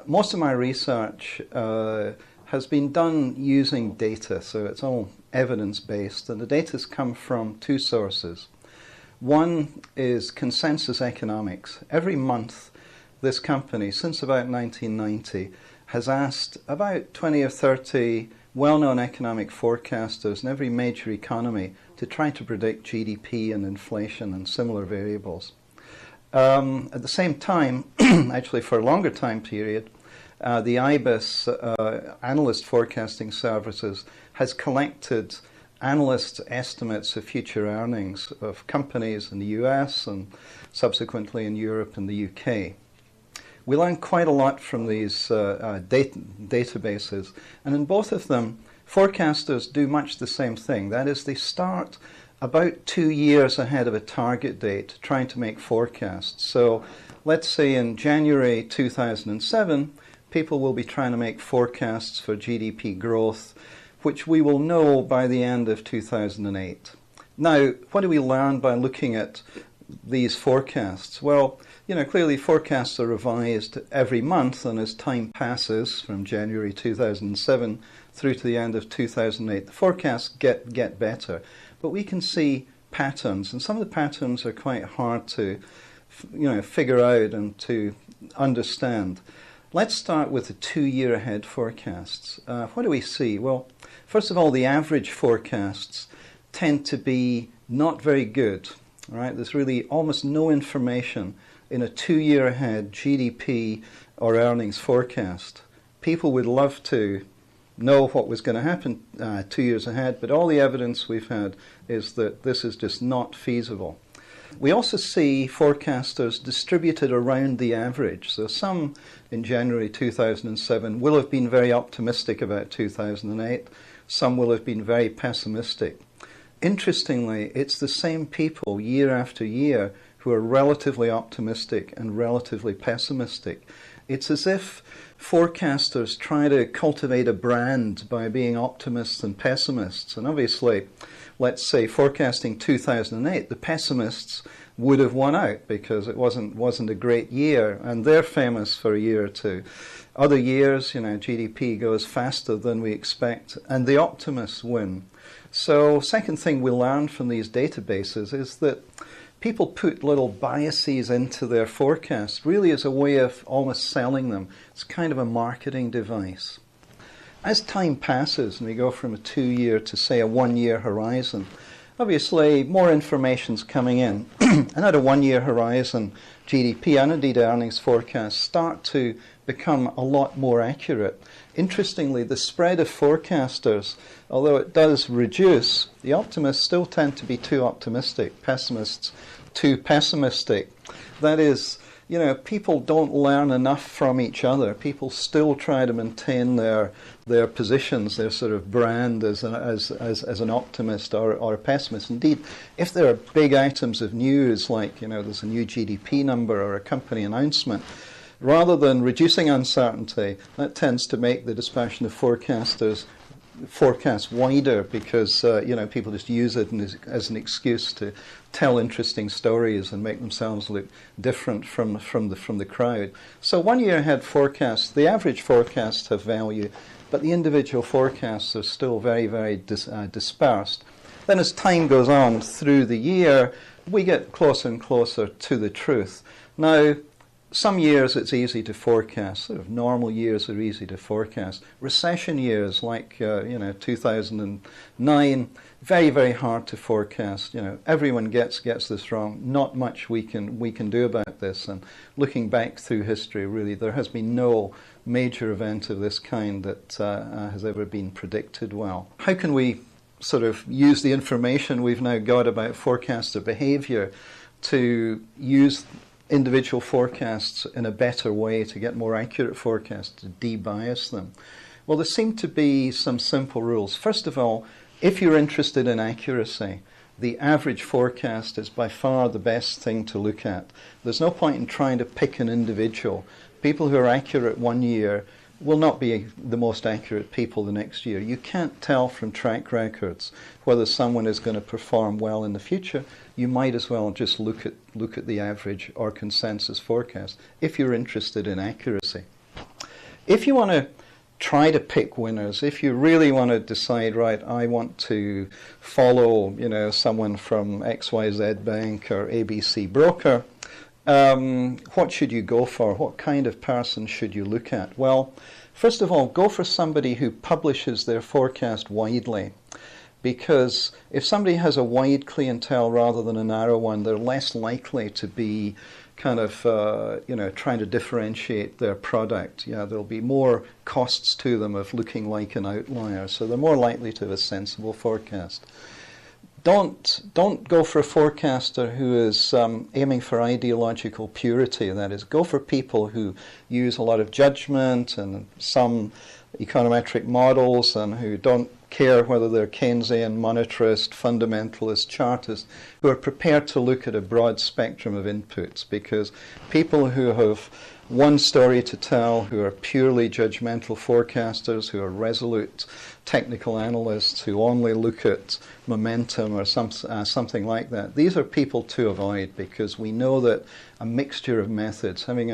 Most of my research has been done using data, so it's all evidence-based, and the data's come from two sources. One is consensus economics. Every month, this company, since about 1990, has asked about 20 or 30 well-known economic forecasters in every major economy to try to predict GDP and inflation and similar variables. At the same time, actually for a longer time period, the IBIS analyst forecasting services has collected analyst estimates of future earnings of companies in the US and subsequently in Europe and the UK. We learn quite a lot from these databases, and in both of them, forecasters do much the same thing. That is, they start about 2 years ahead of a target date trying to make forecasts. So let's say in January 2007, people will be trying to make forecasts for GDP growth, which we will know by the end of 2008. Now, what do we learn by looking at these forecasts? Well, clearly forecasts are revised every month, and as time passes from January 2007 through to the end of 2008, the forecasts get better. But we can see patterns, and some of the patterns are quite hard to figure out and to understand. Let's start with the 2-year ahead forecasts. What do we see? Well, first of all, the average forecasts tend to be not very good. All right? There's really almost no information in a 2-year ahead GDP or earnings forecast. People would love to know what was going to happen 2 years ahead, but all the evidence we've had is that this is just not feasible. We also see forecasters distributed around the average. So some in January 2007 will have been very optimistic about 2008. Some will have been very pessimistic. Interestingly, it's the same people year after year who are relatively optimistic and relatively pessimistic. It's as if forecasters try to cultivate a brand by being optimists and pessimists. And obviously, let's say forecasting 2008, the pessimists would have won out because it wasn't a great year, and they're famous for a year or two. Other years, GDP goes faster than we expect, and the optimists win. So, second thing we learned from these databases is that people put little biases into their forecasts, really as a way of almost selling them. It's kind of a marketing device. As time passes and we go from a 2-year to, say, a 1-year horizon, obviously more information's coming in. And at a 1-year horizon, GDP and indeed earnings forecasts start to become a lot more accurate. Interestingly, the spread of forecasters, although it does reduce, the optimists still tend to be too optimistic, pessimists too pessimistic. That is, people don't learn enough from each other. People still try to maintain their positions, their sort of brand as an optimist or a pessimist. Indeed, if there are big items of news like, there's a new GDP number or a company announcement, rather than reducing uncertainty, that tends to make the dispersion of forecasters forecast wider because people just use it as an excuse to tell interesting stories and make themselves look different from the crowd. So 1 year ahead forecasts, the average forecasts have value, but the individual forecasts are still very, very dispersed. Then as time goes on through the year, we get closer and closer to the truth. Now, some years it's easy to forecast. Sort of normal years are easy to forecast. Recession years like 2009, very, very hard to forecast. Everyone gets this wrong. Not much we can do about this. And looking back through history, really, there has been no major event of this kind that has ever been predicted well. How can we sort of use the information we've now got about forecaster behavior to use individual forecasts in a better way to get more accurate forecasts, to de-bias them? Well, there seem to be some simple rules. First of all, if you're interested in accuracy, the average forecast is by far the best thing to look at. There's no point in trying to pick an individual. People who are accurate 1 year will not be the most accurate people the next year. You can't tell from track records whether someone is going to perform well in the future. You might as well just look at the average or consensus forecast if you're interested in accuracy. if you want to try to pick winners, if you really want to decide, right, I want to follow, someone from XYZ Bank or ABC Broker, what should you go for? What kind of person should you look at? Well, first of all, go for somebody who publishes their forecast widely. Because if somebody has a wide clientele rather than a narrow one, they're less likely to be kind of, trying to differentiate their product. Yeah, there'll be more costs to them of looking like an outlier. So they're more likely to have a sensible forecast. Don't go for a forecaster who is aiming for ideological purity. That is, go for people who use a lot of judgment and some econometric models and who don't care whether they're Keynesian, monetarist, fundamentalist, chartist, who are prepared to look at a broad spectrum of inputs, because people who have one story to tell, who are purely judgmental forecasters, who are resolute technical analysts, who only look at momentum or something like that, these are people to avoid, because we know that a mixture of methods, having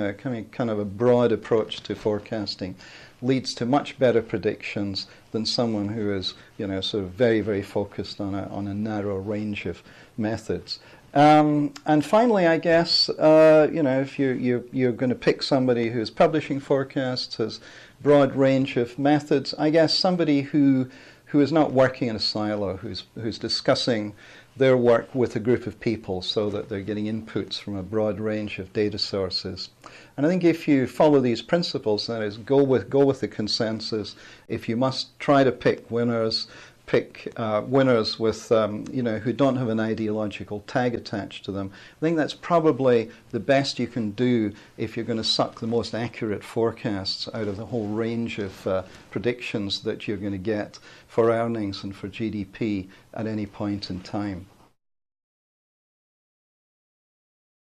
kind of a broad approach to forecasting, leads to much better predictions than someone who is, sort of very, very focused on a narrow range of methods. And finally, I guess, if you're going to pick somebody who's publishing forecasts, has broad range of methods, I guess somebody who is not working in a silo, who's discussing their work with a group of people so that they're getting inputs from a broad range of data sources. And I think if you follow these principles, that is, go with the consensus. If you must try to pick winners, pick winners with who don't have an ideological tag attached to them. I think that's probably the best you can do if you're going to suck the most accurate forecasts out of the whole range of predictions that you're going to get for earnings and for GDP at any point in time.